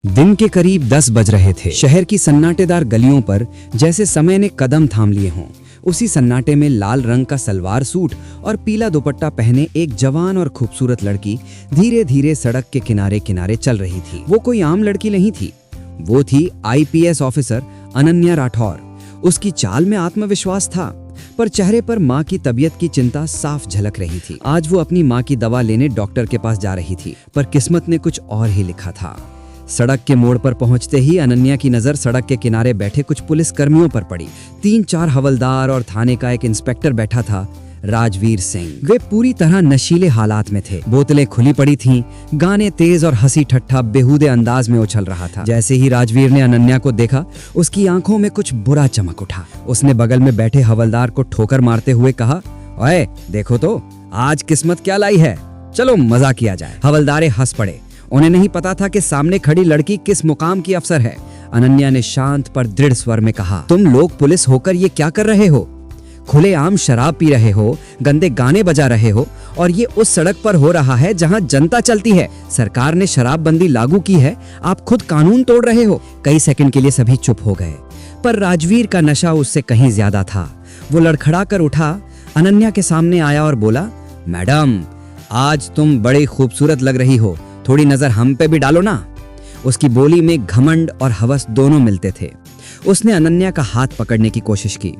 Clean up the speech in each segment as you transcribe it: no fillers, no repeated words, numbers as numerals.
दिन के करीब 10 बज रहे थे। शहर की सन्नाटेदार गलियों पर जैसे समय ने कदम थाम लिए हों। उसी सन्नाटे में लाल रंग का सलवार सूट और पीला दुपट्टा पहने एक जवान और खूबसूरत लड़की धीरे धीरे सड़क के किनारे किनारे चल रही थी। वो कोई आम लड़की नहीं थी, वो थी आईपीएस ऑफिसर अनन्या राठौर। उसकी चाल में आत्मविश्वास था, पर चेहरे पर माँ की तबीयत की चिंता साफ झलक रही थी। आज वो अपनी माँ की दवा लेने डॉक्टर के पास जा रही थी, पर किस्मत ने कुछ और ही लिखा था। सड़क के मोड़ पर पहुंचते ही अनन्या की नजर सड़क के किनारे बैठे कुछ पुलिस कर्मियों पर पड़ी। 3-4 हवलदार और थाने का एक इंस्पेक्टर बैठा था, राजवीर सिंह। वे पूरी तरह नशीले हालात में थे। बोतलें खुली पड़ी थीं, गाने तेज और हंसी ठट्ठा बेहूदे अंदाज में उछल रहा था। जैसे ही राजवीर ने अनन्या को देखा, उसकी आंखों में कुछ बुरा चमक उठा। उसने बगल में बैठे हवलदार को ठोकर मारते हुए कहा, ओए देखो तो आज किस्मत क्या लाई है, चलो मजा किया जाए। हवलदारे हंस पड़े। उन्हें नहीं पता था कि सामने खड़ी लड़की किस मुकाम की अफसर है। अनन्या ने शांत पर दृढ़ स्वर में कहा, तुम लोग पुलिस होकर ये क्या कर रहे हो? खुलेआम शराब पी रहे हो, गंदे गाने बजा रहे हो, और ये उस सड़क पर हो रहा है जहां जनता चलती है। सरकार ने शराबबंदी लागू की है, आप खुद कानून तोड़ रहे हो। कई सेकंड के लिए सभी चुप हो गए, पर राजवीर का नशा उससे कहीं ज्यादा था। वो लड़खड़ा कर उठा, अनन्या के सामने आया और बोला, मैडम आज तुम बड़ी खूबसूरत लग रही हो, थोड़ी नजर हम पे भी डालो ना। उसकी बोली में घमंड और हवस दोनों मिलते थे। उसने अनन्या का हाथ पकड़ने की कोशिश की।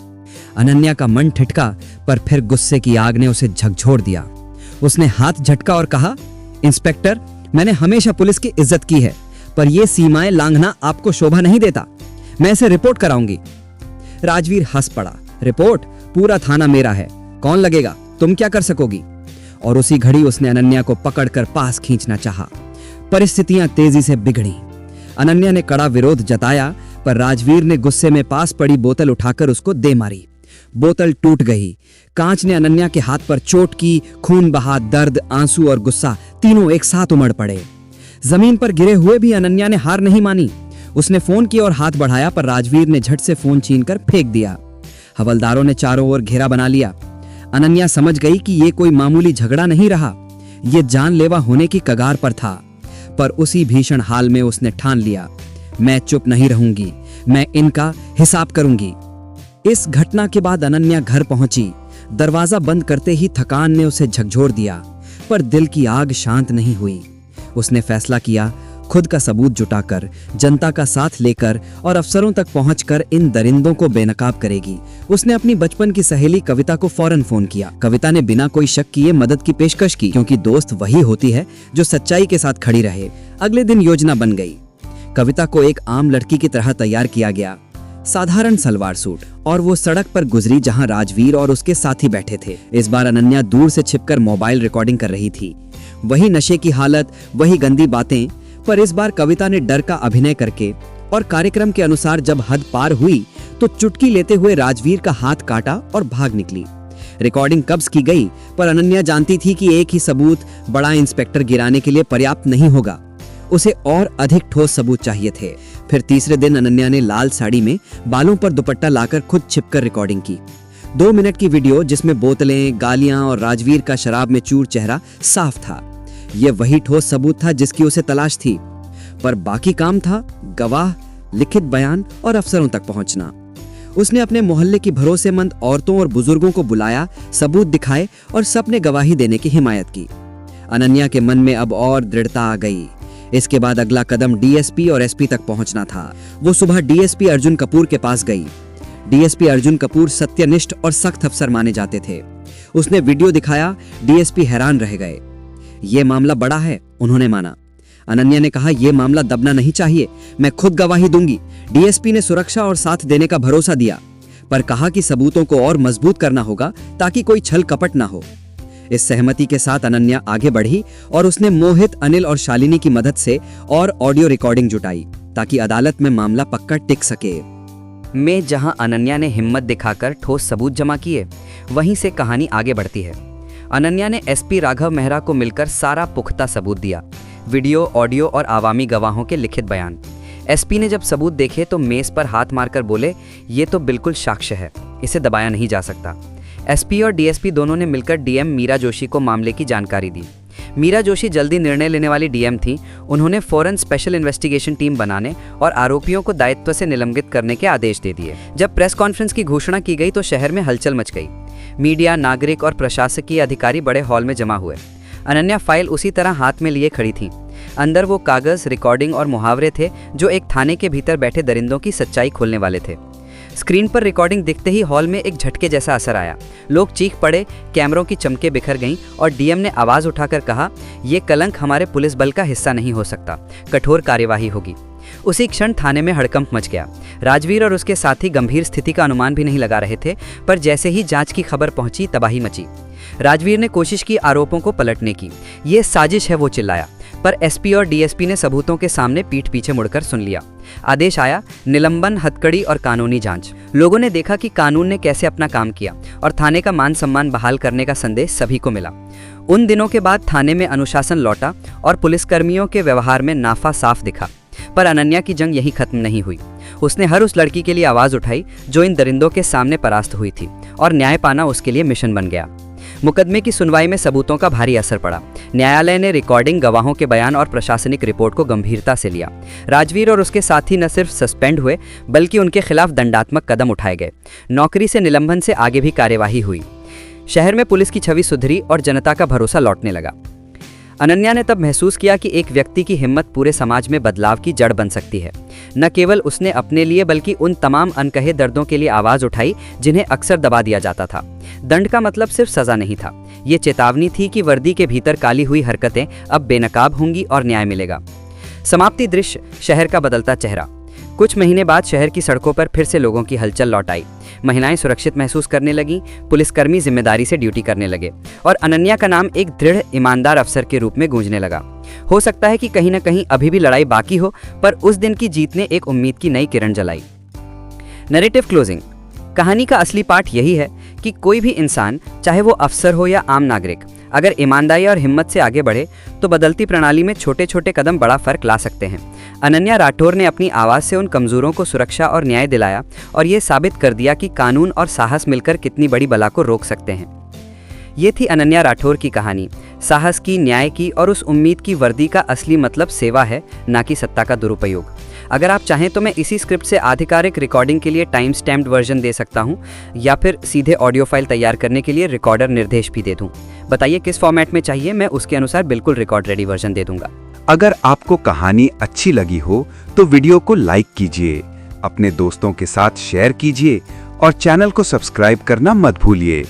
अनन्या का मन ठिठका, पर फिर गुस्से की आग ने उसे झकझोर दिया। उसने हाथ झटका और कहा, इंस्पेक्टर मैंने हमेशा पुलिस की इज्जत की है, पर यह सीमाएं लांघना आपको शोभा नहीं देता। मैं इसे रिपोर्ट कराऊंगी। राजवीर हंस पड़ा, रिपोर्ट? पूरा थाना मेरा है, कौन लगेगा, तुम क्या कर सकोगी? और उसी घड़ी उसने अनन्या को पकड़कर पास खींचना चाहा। परिस्थितियां तेजी से बिगड़ी। अनन्या ने कड़ा विरोध जताया, पर राजवीर ने गुस्से में पास पड़ी बोतल उठाकर उसको दे मारी। बोतल टूट गई। कांच ने अनन्या के हाथ पर चोट की। खून बहा, दर्द, आंसू और गुस्सा तीनों एक साथ उमड़ पड़े। जमीन पर गिरे हुए भी अनन्या ने हार नहीं मानी। उसने फोन की ओर हाथ बढ़ाया, पर राजवीर ने झट से फोन छीनकर फेंक दिया। हवलदारों ने चारों ओर घेरा बना लिया। अनन्या समझ गई कि ये कोई मामूली झगड़ा नहीं रहा, ये जानलेवा होने की कगार पर था। पर उसी भीषण हाल में उसने ठान लिया, मैं चुप नहीं रहूंगी, मैं इनका हिसाब करूंगी। इस घटना के बाद अनन्या घर पहुंची। दरवाजा बंद करते ही थकान ने उसे झकझोर दिया, पर दिल की आग शांत नहीं हुई। उसने फैसला किया, खुद का सबूत जुटाकर, जनता का साथ लेकर और अफसरों तक पहुंचकर इन दरिंदों को बेनकाब करेगी। उसने अपनी बचपन की सहेली कविता को फौरन फोन किया। कविता ने बिना कोई शक किए मदद की पेशकश की, क्योंकि दोस्त वही होती है जो सच्चाई के साथ खड़ी रहे। अगले दिन योजना बन गई। कविता को एक आम लड़की की तरह तैयार किया गया, साधारण सलवार सूट, और वो सड़क पर गुजरी जहां राजवीर और उसके साथी बैठे थे। इस बार अनन्या दूर से छिपकर मोबाइल रिकॉर्डिंग कर रही थी। वही नशे की हालत, वही गंदी बातें, पर इस बार कविता ने डर का अभिनय करके और कार्यक्रम के अनुसार जब हद पार हुई तो चुटकी लेते हुए राजवीर का हाथ काटा और भाग निकली। रिकॉर्डिंग कब्ज की गई, पर अनन्या जानती थी कि एक ही सबूत बड़ा इंस्पेक्टर गिराने के लिए पर्याप्त नहीं होगा। उसे और अधिक ठोस सबूत चाहिए थे। फिर तीसरे दिन अनन्या ने लाल साड़ी में बालों पर दुपट्टा लाकर खुद छिपकर रिकॉर्डिंग की। 2 मिनट की वीडियो जिसमें बोतलें, गालियां और राजवीर का शराब में चूर चेहरा साफ था। यह वही ठोस सबूत था जिसकी उसे तलाश थी। पर बाकी काम था गवाह, लिखित बयान और अफसरों तक पहुंचना। उसने अपने मोहल्ले की भरोसेमंद औरतों और बुजुर्गों को बुलाया, सबूत दिखाए और सबने गवाही देने की हिमायत की। अनन्या के मन में अब और दृढ़ता आ गई। इसके बाद अगला कदम डीएसपी और एसपी तक पहुंचना था। वो सुबह डीएसपी अर्जुन कपूर के पास गई। डीएसपी अर्जुन कपूर सत्यनिष्ठ और सख्त अफसर माने जाते थे। उसने वीडियो दिखाया। डीएसपी हैरान रह गए। ये मामला बड़ा है, उन्होंने माना। अनन्या ने कहा, यह मामला दबना नहीं चाहिए, मैं खुद गवाही दूंगी। डीएसपी ने सुरक्षा और साथ देने का भरोसा दिया, पर कहा कि सबूतों को और मजबूत करना होगा ताकि कोई छल कपट ना हो। इस सहमति के साथ अनन्या आगे बढ़ी और उसने मोहित, अनिल और शालिनी की मदद से और ऑडियो रिकॉर्डिंग जुटाई ताकि अदालत में मामला पक्का टिक सके। में जहां अनन्या ने हिम्मत दिखाकर ठोस सबूत जमा किए, वहीं से कहानी आगे बढ़ती है। अनन्या ने एसपी राघव मेहरा को मिलकर सारा पुख्ता सबूत दिया, वीडियो, ऑडियो और आवामी गवाहों के लिखित बयान। एसपी ने जब सबूत देखे तो मेज पर हाथ मारकर बोले, ये तो बिल्कुल साक्ष्य है, इसे दबाया नहीं जा सकता। एसपी और डीएसपी दोनों ने मिलकर डीएम मीरा जोशी को मामले की जानकारी दी। मीरा जोशी जल्दी निर्णय लेने वाली डीएम थी। उन्होंने फौरन स्पेशल इन्वेस्टिगेशन टीम बनाने और आरोपियों को दायित्व से निलंबित करने के आदेश दे दिए। जब प्रेस कॉन्फ्रेंस की घोषणा की गई तो शहर में हलचल मच गई। मीडिया, नागरिक और प्रशासकीय अधिकारी बड़े हॉल में जमा हुए। अनन्या फाइल उसी तरह हाथ में लिए खड़ी थी। अंदर वो कागज, रिकॉर्डिंग और मुहावरे थे जो एक थाने के भीतर बैठे दरिंदों की सच्चाई खोलने वाले थे। स्क्रीन पर रिकॉर्डिंग दिखते ही हॉल में एक झटके जैसा असर आया। लोग चीख पड़े, कैमरों की चमकें बिखर गईं और डीएम ने आवाज उठाकर कहा, ये कलंक हमारे पुलिस बल का हिस्सा नहीं हो सकता, कठोर कार्यवाही होगी। उसी क्षण थाने में हड़कंप मच गया। राजवीर और उसके साथी गंभीर स्थिति का अनुमान भी नहीं लगा रहे थे, पर जैसे ही जांच की खबर पहुंची तबाही मची। राजवीर ने कोशिश की आरोपों को पलटने की। ये साजिश है, वो चिल्लाया, पर एसपी और डीएसपी ने सबूतों के सामने पीठ पीछे मुड़कर सुन लिया। आदेश आया, निलंबन, हथकड़ी और कानूनी जांच। लोगों ने देखा कि कानून ने कैसे अपना काम किया और थाने का मान सम्मान बहाल करने का संदेश सभी को मिला। उन दिनों के बाद थाने में अनुशासन लौटा और पुलिसकर्मियों के व्यवहार में नाफा साफ दिखा। पर अनन्या की जंग यहीं खत्म नहीं हुई। उसने हर उस लड़की के लिए आवाज उठाई जो इन दरिंदों के सामने परास्त हुई थी, और न्याय पाना उसके लिए मिशन बन गया। मुकदमे की सुनवाई में सबूतों का भारी असर पड़ा। न्यायालय ने रिकॉर्डिंग, गवाहों के बयान और प्रशासनिक रिपोर्ट को गंभीरता से लिया। राजवीर और उसके साथी न सिर्फ सस्पेंड हुए, बल्कि उनके खिलाफ दंडात्मक कदम उठाए गए। नौकरी से निलंबन से आगे भी कार्यवाही हुई। शहर में पुलिस की छवि सुधरी और जनता का भरोसा लौटने लगा। अनन्या ने तब महसूस किया कि एक व्यक्ति की हिम्मत पूरे समाज में बदलाव की जड़ बन सकती है। न केवल उसने अपने लिए बल्कि उन तमाम अनकहे दर्दों के लिए आवाज उठाई जिन्हें अक्सर दबा दिया जाता था। दंड का मतलब सिर्फ सजा नहीं था, ये चेतावनी थी कि वर्दी के भीतर काली हुई हरकतें अब बेनकाब होंगी और न्याय मिलेगा। समाप्ति दृश्य, शहर का बदलता चेहरा। कुछ महीने बाद शहर की सड़कों पर फिर से लोगों की हलचल लौट आई। महिलाएं सुरक्षित महसूस करने लगीं, पुलिसकर्मी जिम्मेदारी से ड्यूटी करने लगे और अनन्या का नाम एक दृढ़, ईमानदार अफसर के रूप में गूंजने लगा। हो सकता है कि कहीं न कहीं अभी भी लड़ाई बाकी हो, पर उस दिन की जीत ने एक उम्मीद की नई किरण जलाई। Narrative closing. कहानी का असली पाठ यही है कि कोई भी इंसान, चाहे वो अफसर हो या आम नागरिक, अगर ईमानदारी और हिम्मत से आगे बढ़े तो बदलती प्रणाली में छोटे छोटे कदम बड़ा फर्क ला सकते हैं। अनन्या राठौर ने अपनी आवाज़ से उन कमज़ोरों को सुरक्षा और न्याय दिलाया और ये साबित कर दिया कि कानून और साहस मिलकर कितनी बड़ी बला को रोक सकते हैं। ये थी अनन्या राठौर की कहानी। साहस की, न्याय की और उस उम्मीद की वर्दी का असली मतलब सेवा है, ना कि सत्ता का दुरुपयोग। अगर आप चाहें तो मैं इसी स्क्रिप्ट से आधिकारिक रिकॉर्डिंग के लिए टाइम स्टैम्प्ड वर्जन दे सकता हूं, या फिर सीधे ऑडियो फाइल तैयार करने के लिए रिकॉर्डर निर्देश भी दे दूं। बताइए किस फॉर्मेट में चाहिए, मैं उसके अनुसार बिल्कुल रिकॉर्ड रेडी वर्जन दे दूंगा। अगर आपको कहानी अच्छी लगी हो तो वीडियो को लाइक कीजिए, अपने दोस्तों के साथ शेयर कीजिए और चैनल को सब्सक्राइब करना मत भूलिए।